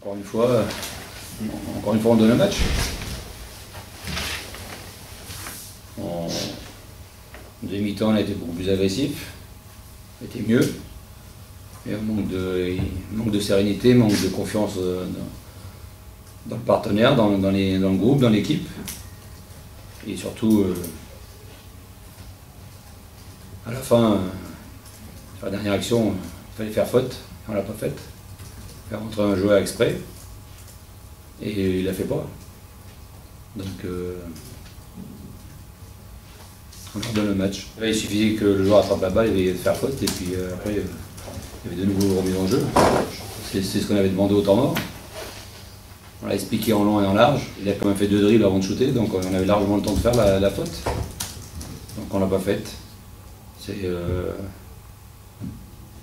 Encore une fois, on donne le match. En deuxième mi-temps, on a été beaucoup plus agressif, on était mieux. Et un manque de sérénité, manque de confiance dans le partenaire, dans le groupe, dans l'équipe. Et surtout, à la fin, sur la dernière action, il fallait faire faute, et on ne l'a pas faite. Faire rentrer un joueur exprès, et il ne l'a fait pas. Donc, on leur donne le match. Il suffisait que le joueur attrape la balle et faire faute, et puis après, il y avait de nouveau remis en jeu. C'est ce qu'on avait demandé au temps mort. On l'a expliqué en long et en large. Il a quand même fait 2 dribbles avant de shooter, donc on avait largement le temps de faire la faute. Donc on ne l'a pas faite.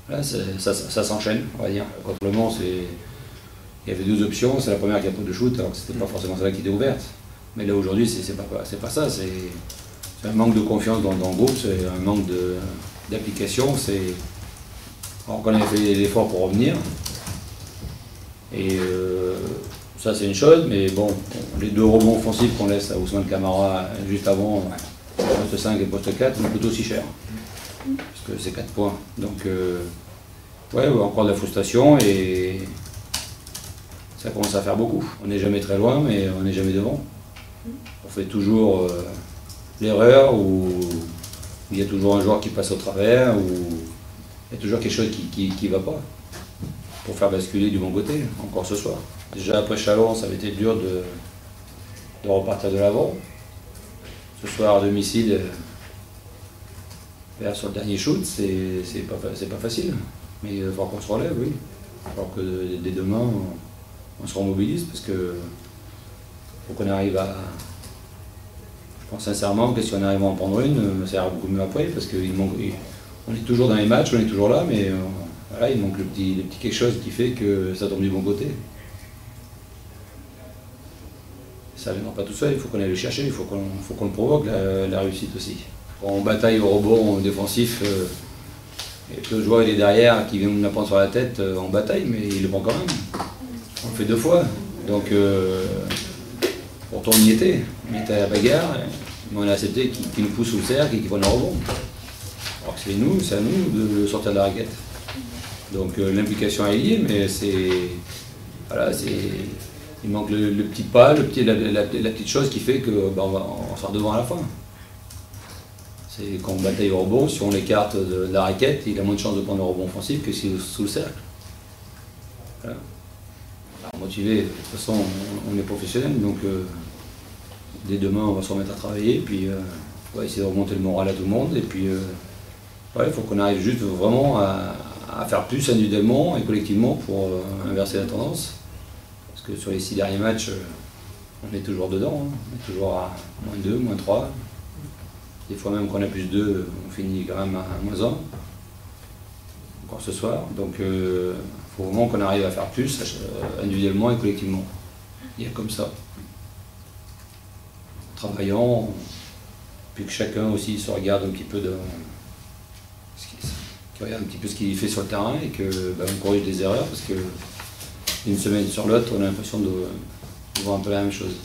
Voilà, ça s'enchaîne, on va dire. Contre Le Mans, il y avait 2 options. C'est la première qui a pas de shoot, alors que c'était pas forcément celle qui était ouverte. Mais là aujourd'hui, c'est pas ça. C'est un manque de confiance dans le groupe, c'est un manque d'application. Alors qu'on avait fait l'effort pour revenir. Et ça c'est une chose, mais bon, les 2 rebonds offensifs qu'on laisse à Ousmane Camara juste avant, poste 5 et poste 4, nous coûtent aussi cher. Parce que c'est 4 points. Donc, ouais, encore de la frustration et ça commence à faire beaucoup. On n'est jamais très loin, mais on n'est jamais devant. On fait toujours l'erreur où il y a toujours un joueur qui passe au travers, ou il y a toujours quelque chose qui ne va pas pour faire basculer du bon côté, encore ce soir. Déjà après Chalon, ça avait été dur de repartir de l'avant. Ce soir à domicile, sur le dernier shoot, c'est pas facile. Mais il va falloir qu'on se relève, oui. Il va falloir que dès demain, on se remobilise, parce que faut qu'on arrive à... Je pense sincèrement que si on arrive à en prendre une, ça ira beaucoup mieux après, parce qu'on est toujours dans les matchs, on est toujours là, mais voilà, il manque le petit quelque chose qui fait que ça tombe du bon côté. Ça ne viendra pas tout seul, il faut qu'on aille le chercher, il faut qu'on le provoque, la réussite aussi. Quand on bataille au rebond défensif, et que le joueur il est derrière, qui vient nous la prendre sur la tête, on bataille, mais il le prend quand même. On le fait 2 fois. Donc, pourtant on y était. On était à la bagarre, mais on a accepté qu'il nous pousse sous le cercle et qu'il prenne le rebond. Alors que c'est à nous de sortir de la raquette. Donc l'implication est liée, mais voilà, il manque le petit pas, la petite chose qui fait qu'on sort devant à la fin. C'est quand on bataille au rebond, si on l'écarte de la raquette, il a moins de chances de prendre le rebond offensif que sous le cercle. Voilà. Alors, motivé, de toute façon on est professionnel, donc dès demain on va se remettre à travailler, puis on va essayer de remonter le moral à tout le monde, et puis il faut qu'on arrive juste vraiment à faire plus individuellement et collectivement pour inverser la tendance. Parce que sur les 6 derniers matchs, on est toujours dedans, hein. On est toujours à -2, -3. Des fois même quand on a +2, on finit quand même à -1, encore ce soir. Donc il faut vraiment qu'on arrive à faire plus individuellement et collectivement. Il y a comme ça. En travaillant, puis que chacun aussi se regarde un petit peu regarde un petit peu ce qu'il fait sur le terrain, et qu'on corrige des erreurs, parce que d'une semaine sur l'autre, on a l'impression de voir un peu la même chose.